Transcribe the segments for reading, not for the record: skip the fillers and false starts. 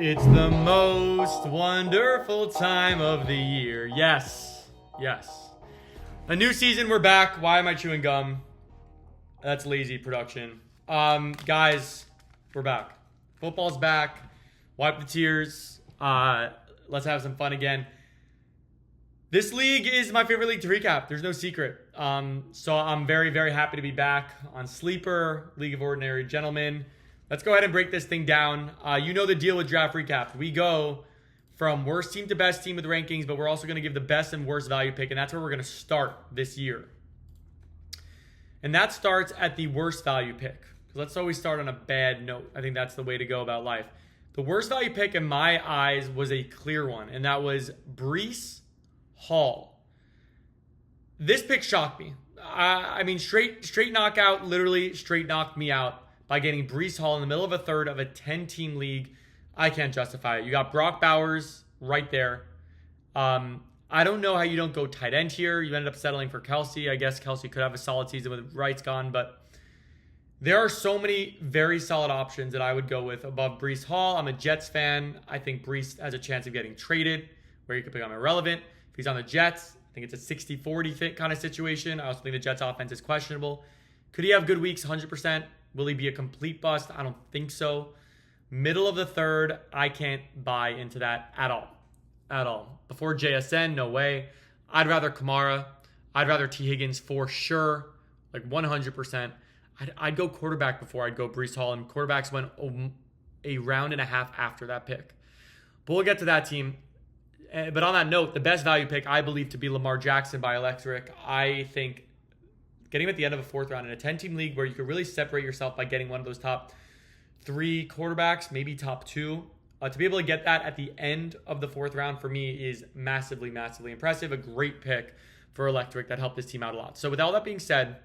It's the most wonderful time of the year. Yes. Yes. A new season, we're back. Why am I chewing gum? That's lazy production. Guys, we're back. Football's back. Wipe the tears. Let's have some fun again. This league is my favorite league to recap. There's no secret. So I'm very, very happy to be back on Sleeper, League of Ordinary Gentlemen. Let's go ahead and break this thing down. You know the deal with Draft Recap. We go from worst team to best team with rankings, but we're also going to give the best and worst value pick, and that's where we're going to start this year. And that starts at the worst value pick. Let's always start on a bad note. I think that's the way to go about life. The worst value pick in my eyes was a clear one, and that was Breece Hall. This pick shocked me. I mean, straight knockout, literally straight knocked me out by getting Breece Hall in the middle of a third of a 10-team league. I can't justify it. You got Brock Bowers right there. I don't know how you don't go tight end here. You ended up settling for Kelsey. I guess Kelsey could have a solid season with Wright's gone, but there are so many very solid options that I would go with above Breece Hall. I'm a Jets fan. I think Breece has a chance of getting traded where he could become irrelevant. If he's on the Jets, I think it's a 60-40 fit kind of situation. I also think the Jets offense is questionable. Could he have good weeks? 100%. Will he be a complete bust? I don't think so. Middle of the third, I can't buy into that at all. At all. Before JSN, no way. I'd rather Kamara. I'd rather T. Higgins for sure. Like 100%. I'd go quarterback before I'd go Breece Hall, and quarterbacks went a round and a half after that pick. But we'll get to that team. But on that note, the best value pick I believe to be Lamar Jackson by Electric. I think getting him at the end of a fourth round in a 10-team league where you could really separate yourself by getting one of those top 3 quarterbacks, maybe top 2. To be able to get that at the end of the fourth round for me is massively, massively impressive. A great pick for Electric that helped this team out a lot. So with all that being said,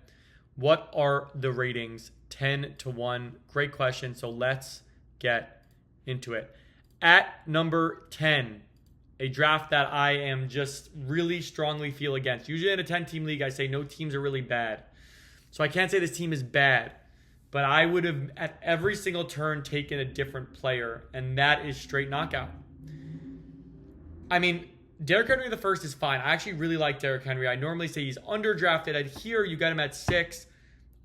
what are the ratings? 10-1. Great question. So let's get into it. At number 10, a draft that I am just really strongly feel against. Usually in a 10-team league, I say no teams are really bad. So I can't say this team is bad, but I would have at every single turn taken a different player, and that is straight knockout. I mean, Derrick Henry the first is fine. I actually really like Derrick Henry. I normally say he's underdrafted. Here you got him at 6.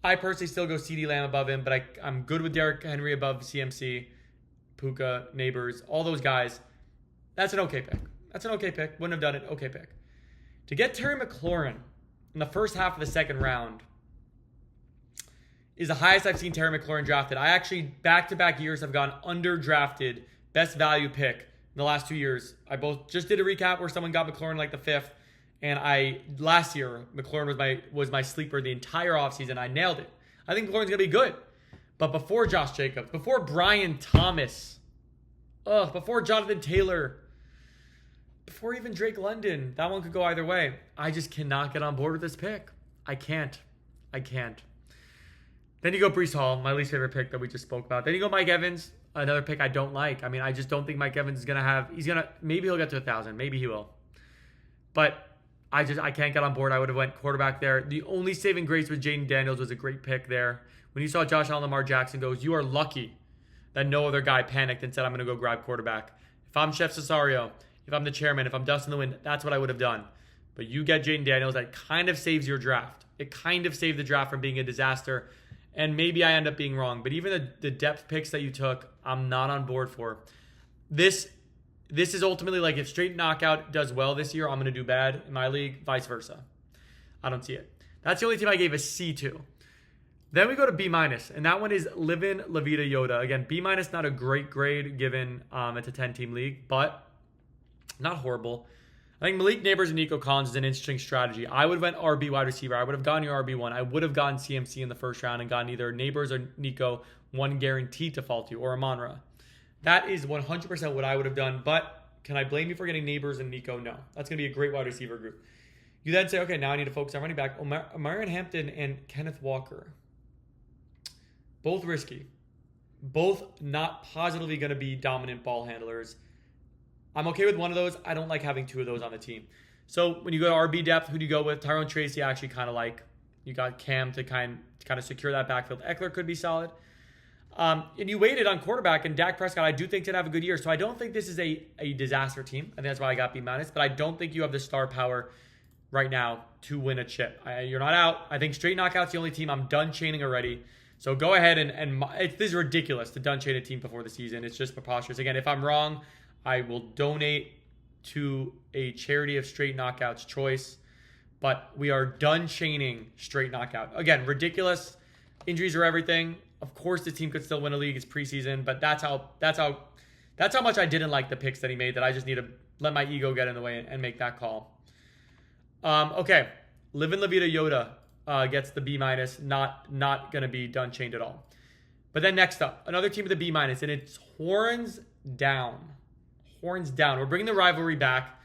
I personally still go CeeDee Lamb above him, but I'm good with Derrick Henry above CMC, Puka, Neighbors, all those guys. That's an okay pick. Wouldn't have done it. Okay pick. To get Terry McLaurin in the first half of the second round is the highest I've seen Terry McLaurin drafted. I actually, back-to-back years, have gone underdrafted best value pick in the last 2 years. I both just did a recap where someone got McLaurin like the 5th, and last year, McLaurin was my sleeper the entire offseason. I nailed it. I think McLaurin's going to be good. But before Josh Jacobs, before Brian Thomas, before Jonathan Taylor, before even Drake London, that one could go either way. I just cannot get on board with this pick. I can't. Then you go Breece Hall, my least favorite pick that we just spoke about. Then you go Mike Evans, another pick I don't like. I mean, I just don't think Mike Evans is going to have, maybe he'll get to 1,000. Maybe he will. But I can't get on board. I would have went quarterback there. The only saving grace with Jaden Daniels was a great pick there. When you saw Josh Allen, Lamar Jackson goes, you are lucky that no other guy panicked and said, I'm going to go grab quarterback. If I'm Chef Cesario, if I'm the chairman, if I'm Dustin the Wind, that's what I would have done. But you get Jaden Daniels, that kind of saves your draft. It kind of saved the draft from being a disaster. And maybe I end up being wrong. But even the depth picks that you took, I'm not on board for. This is ultimately like if straight knockout does well this year, I'm going to do bad in my league, vice versa. I don't see it. That's the only team I gave a C to. Then we go to B-, and that one is Livin' La Vida Yoda. Again, B-, not a great grade given it's a 10-team league, but not horrible. I think Malik Neighbors and Nico Collins is an interesting strategy. I would have went RB wide receiver. I would have gone your RB1. I would have gone CMC in the first round and gotten either Neighbors or Nico, one guaranteed to fall to, or Amon-Ra. That is 100% what I would have done, but can I blame you for getting Neighbors and Nico? No. That's going to be a great wide receiver group. You then say, okay, now I need to focus on running back. Omarion Hampton and Kenneth Walker. Both risky. Both not positively going to be dominant ball handlers. I'm okay with one of those. I don't like having 2 of those on the team. So when you go to RB depth, who do you go with? Tyrone Tracy, I actually kind of like. You got Cam to kind of secure that backfield. Eckler could be solid. And you waited on quarterback, and Dak Prescott, I do think, did have a good year. So I don't think this is a disaster team. I think that's why I got B-. But I don't think you have the star power right now to win a chip. You're not out. I think straight knockout's the only team. I'm done chaining already. So go ahead this is ridiculous to done chain a team before the season. It's just preposterous. Again, if I'm wrong, I will donate to a charity of straight knockouts choice. But we are done chaining straight knockout. Again, ridiculous. Injuries are everything. Of course, the team could still win a league. It's preseason, but that's how much I didn't like the picks that he made. That I just need to let my ego get in the way and make that call. Okay, Livin' La Vida Yoda gets the B-, not gonna be done chained at all. But then next up, another team with a B-, and it's Horns Down. Horns Down. We're bringing the rivalry back.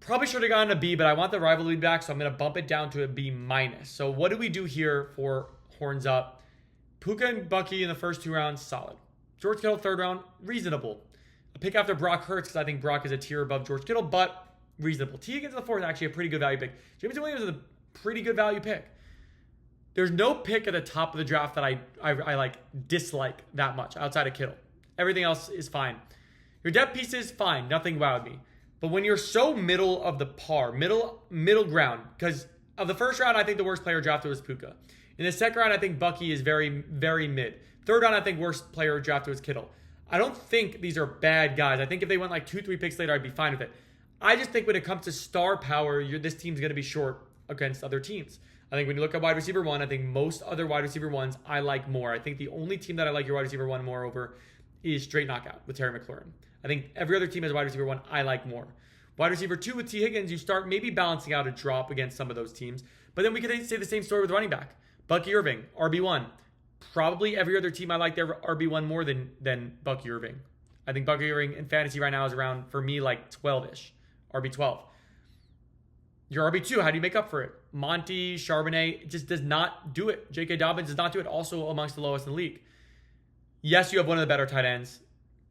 Probably should have gotten a B, but I want the rivalry back, so I'm gonna bump it down to a B-. So what do we do here for Horns Up? Puka and Bucky in the first 2 rounds, solid. George Kittle, 3rd round, reasonable. A pick after Brock Hurts, because I think Brock is a tier above George Kittle, but reasonable. T Higgins in the 4th, actually a pretty good value pick. Jameson Williams is a pretty good value pick. There's no pick at the top of the draft that I like dislike that much outside of Kittle. Everything else is fine. Your depth pieces, fine. Nothing wowed me. But when you're so middle of the par, middle ground, because of the first round, I think the worst player drafted was Puka. In the second round, I think Bucky is very, very mid. 3rd round, I think worst player drafted was Kittle. I don't think these are bad guys. I think if they went like 2-3 picks later, I'd be fine with it. I just think when it comes to star power, this team's going to be short against other teams. I think when you look at wide receiver 1, I think most other wide receiver 1s I like more. I think the only team that I like your wide receiver 1 more over is straight knockout with Terry McLaurin. I think every other team has wide receiver 1 I like more. Wide receiver 2 with T. Higgins, you start maybe balancing out a drop against some of those teams. But then we could say the same story with running back. Bucky Irving, RB1. Probably every other team I like their RB1 more than Bucky Irving. I think Bucky Irving in fantasy right now is around, for me, like 12-ish. RB12. Your RB2, how do you make up for it? Monty, Charbonnet just does not do it. J.K. Dobbins does not do it, also amongst the lowest in the league. Yes, you have one of the better tight ends.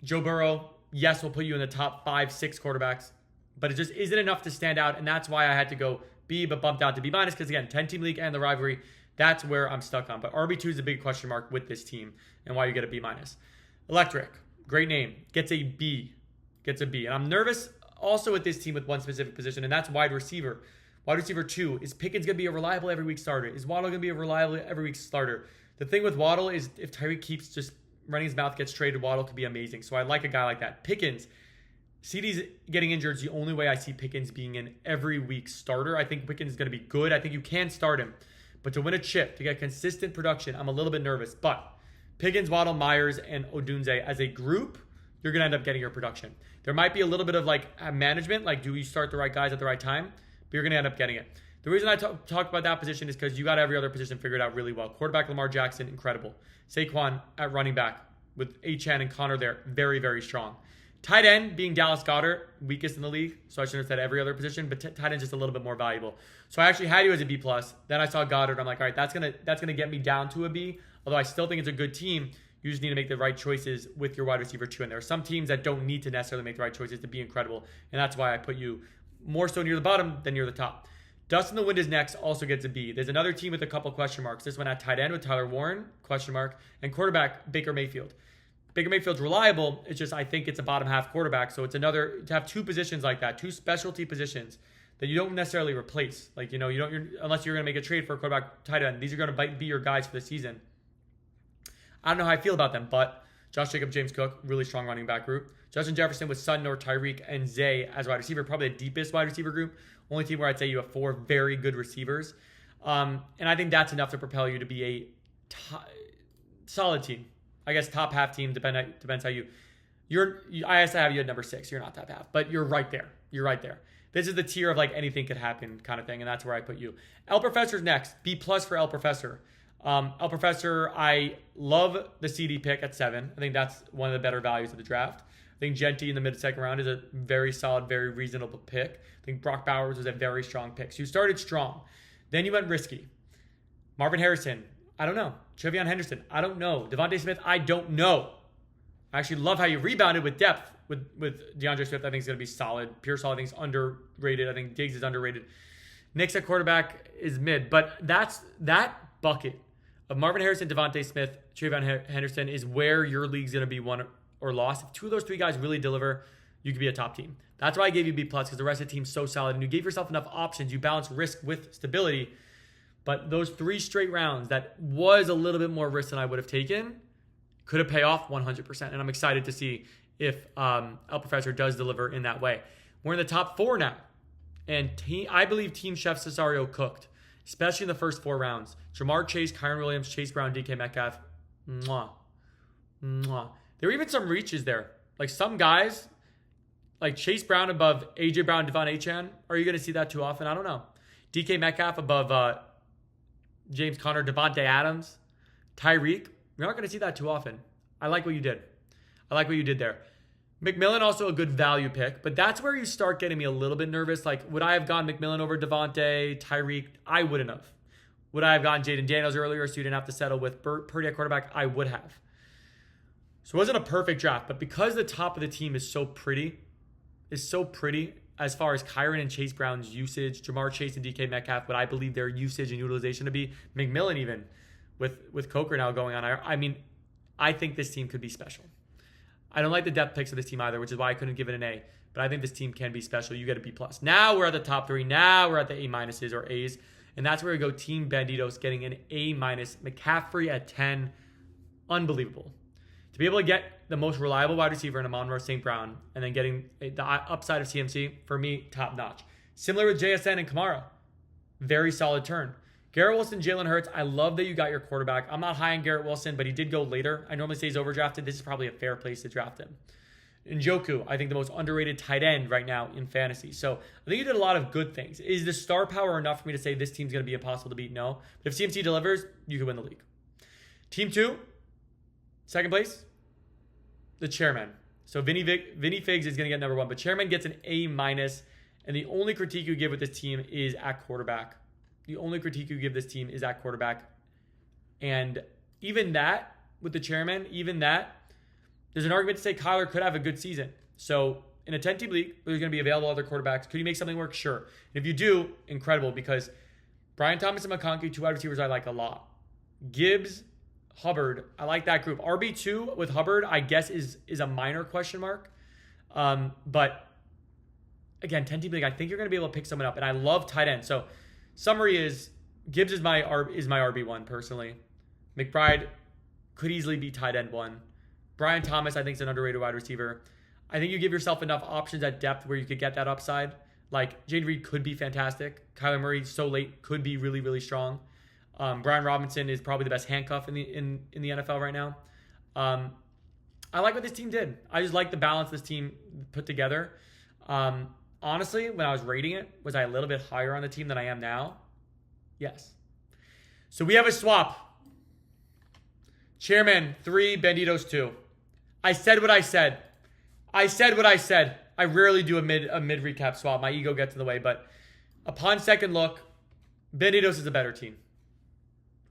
Joe Burrow, yes, will put you in the top 5-6 quarterbacks. But it just isn't enough to stand out, and that's why I had to go B, but bumped out to B-, because again, 10-team league and the rivalry, that's where I'm stuck on. But RB2 is a big question mark with this team and why you get a B-. Electric, great name, gets a B. And I'm nervous also with this team with one specific position, and that's wide receiver. Wide receiver 2, is Pickens going to be a reliable every week starter? Is Waddle going to be a reliable every week starter? The thing with Waddle is if Tyreek keeps just running his mouth, gets traded, Waddle could be amazing. So I like a guy like that. Pickens, CD's getting injured is the only way I see Pickens being an every week starter. I think Pickens is going to be good. I think you can start him. But to win a chip, to get consistent production, I'm a little bit nervous. But Pickens, Waddle, Myers, and Odunze as a group, you're going to end up getting your production. There might be a little bit of like management, like do you start the right guys at the right time? But you're going to end up getting it. The reason I talked about that position is because you got every other position figured out really well. Quarterback Lamar Jackson, incredible. Saquon at running back with Achane and Connor there, very, very strong. Tight end being Dallas Goedert, weakest in the league. So I shouldn't have said every other position, but tight end just a little bit more valuable. So I actually had you as a B+. Then I saw Goddard. I'm like, all right, that's gonna get me down to a B. Although I still think it's a good team. You just need to make the right choices with your wide receiver 2. And there are some teams that don't need to necessarily make the right choices to be incredible. And that's why I put you more so near the bottom than near the top. Dust in the Wind is next, also gets a B. There's another team with a couple question marks. This one at tight end with Tyler Warren, question mark, and quarterback Baker Mayfield. Baker Mayfield's reliable. It's just I think it's a bottom half quarterback. So it's another to have two positions like that, two specialty positions that you don't necessarily replace. Like you don't unless you're going to make a trade for a quarterback tight end. These are going to be your guys for the season. I don't know how I feel about them, but Josh Jacobs, James Cook, really strong running back group. Justin Jefferson with Sutton or Tyreek and Zay as wide receiver, probably the deepest wide receiver group. Only team where I'd say you have 4 very good receivers. And I think that's enough to propel you to be a solid team. I guess top half team, depends how I guess I have you at number 6. You're not top half, but you're right there. You're right there. This is the tier of like anything could happen kind of thing, and that's where I put you. El Professor's next. B+ for El Professor. El Professor, I love the CD pick at 7. I think that's one of the better values of the draft. I think Genty in the mid-second round is a very solid, very reasonable pick. I think Brock Bowers was a very strong pick. So you started strong. Then you went risky. Marvin Harrison, I don't know. Trevion Henderson, I don't know. Devontae Smith, I don't know. I actually love how you rebounded with depth with DeAndre Swift. I think is going to be solid. Pearsall, I think, is underrated. I think Diggs is underrated. Knicks at quarterback is mid. But that bucket of Marvin Harrison, Devontae Smith, Trayvon Henderson is where your league's going to be won or lost. If two of those three guys really deliver, you could be a top team. That's why I gave you B+, because the rest of the team's so solid, and you gave yourself enough options. You balance risk with stability. But those 3 straight rounds, that was a little bit more risk than I would have taken, could have paid off 100%. And I'm excited to see if El Professor does deliver in that way. We're in the top 4 now. And I believe Team Chef Cesario cooked, especially in the first 4 rounds. Jamar Chase, Kyron Williams, Chase Brown, DK Metcalf. Mwah. Mwah. There were even some reaches there. Like some guys, like Chase Brown above A.J. Brown, Devon Achane. Are you going to see that too often? I don't know. DK Metcalf above James Conner, Devontae Adams, Tyreek. You're not going to see that too often. I like what you did. I like what you did there. McMillan also a good value pick, but that's where you start getting me a little bit nervous. Like, would I have gone McMillan over Devontae, Tyreek? I wouldn't have. Would I have gone Jaden Daniels earlier so you didn't have to settle with Purdy at quarterback? I would have. So it wasn't a perfect draft, but because the top of the team is so pretty as far as Kyron and Chase Brown's usage, Jamar Chase and DK Metcalf, what I believe their usage and utilization to be, McMillan even, with Coker now going on. I mean, I think this team could be special. I don't like the depth picks of this team either, which is why I couldn't give it an A. But I think this team can be special. You get a B+. Now we're at the top 3. Now we're at the A- or A's. And that's where we go Team Banditos getting an A-. McCaffrey at 10. Unbelievable. To be able to get the most reliable wide receiver in Amon-Ra St. Brown and then getting the upside of CMC, for me, top notch. Similar with JSN and Kamara. Very solid turn. Garrett Wilson, Jalen Hurts. I love that you got your quarterback. I'm not high on Garrett Wilson, but he did go later. I normally say he's overdrafted. This is probably a fair place to draft him. Njoku, I think the most underrated tight end right now in fantasy. So I think you did a lot of good things. Is the star power enough for me to say this team's going to be impossible to beat? No. But if CMC delivers, you can win the league. Team 2, second place, the chairman. So Vinny Figs is going to get number 1, but chairman gets an A-. And the only critique you give with this team is at quarterback. The only critique you give this team is at quarterback. And even that, with the chairman, even that, there's an argument to say Kyler could have a good season. So in a 10-team league, there's going to be available other quarterbacks. Could you make something work? Sure. And if you do, incredible, because Brian Thomas and McConkey, 2 wide receivers I like a lot. Gibbs, Hubbard, I like that group. RB2 with Hubbard, I guess, is a minor question mark. But again, 10-team league, I think you're going to be able to pick someone up. And I love tight end. So summary is Gibbs is my RB1 personally. McBride could easily be tight end 1. Brian Thomas, I think, is an underrated wide receiver. I think you give yourself enough options at depth where you could get that upside. Like, Jaden Reed could be fantastic. Kyler Murray, so late, could be really, really strong. Brian Robinson is probably the best handcuff in the NFL right now. I like what this team did. I just like the balance this team put together. Honestly, when I was rating it, was I a little bit higher on the team than I am now? Yes. So we have a swap. Chairman 3, Banditos 2. I said what I said. I rarely do a mid recap swap. My ego gets in the way, but upon second look, Banditos is a better team.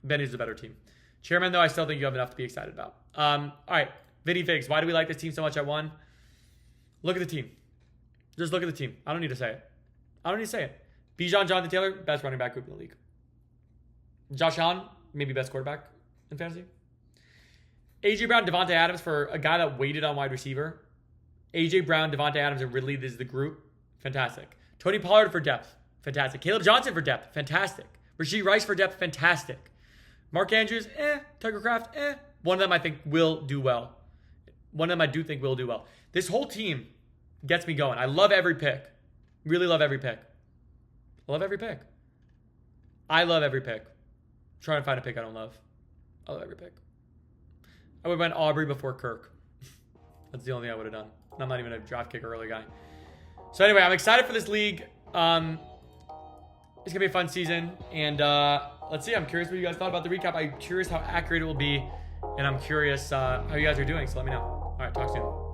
Banditos is a better team. Chairman, though, I still think you have enough to be excited about. All right, Vinny Figs. Why do we like this team so much at 1? Look at the team. Just look at the team. I don't need to say it. Bijan, Jonathan Taylor, best running back group in the league. Josh Allen, maybe best quarterback in fantasy. A.J. Brown, Devontae Adams for a guy that waited on wide receiver. A.J. Brown, Devontae Adams, and Ridley is the group. Fantastic. Tony Pollard for depth. Fantastic. Caleb Johnson for depth. Fantastic. Rashee Rice for depth. Fantastic. Mark Andrews, Tucker Kraft, One of them I think will do well. One of them I do think will do well. This whole team gets me going. I love every pick. Really love every pick. I love every pick. Trying to find a pick I don't love. I love every pick. I would have went Aubrey before Kirk. That's the only thing I would have done. I'm not even a draft kicker early guy. So anyway, I'm excited for this league. It's going to be a fun season. And let's see. I'm curious what you guys thought about the recap. I'm curious how accurate it will be. And I'm curious how you guys are doing. So let me know. All right, talk soon.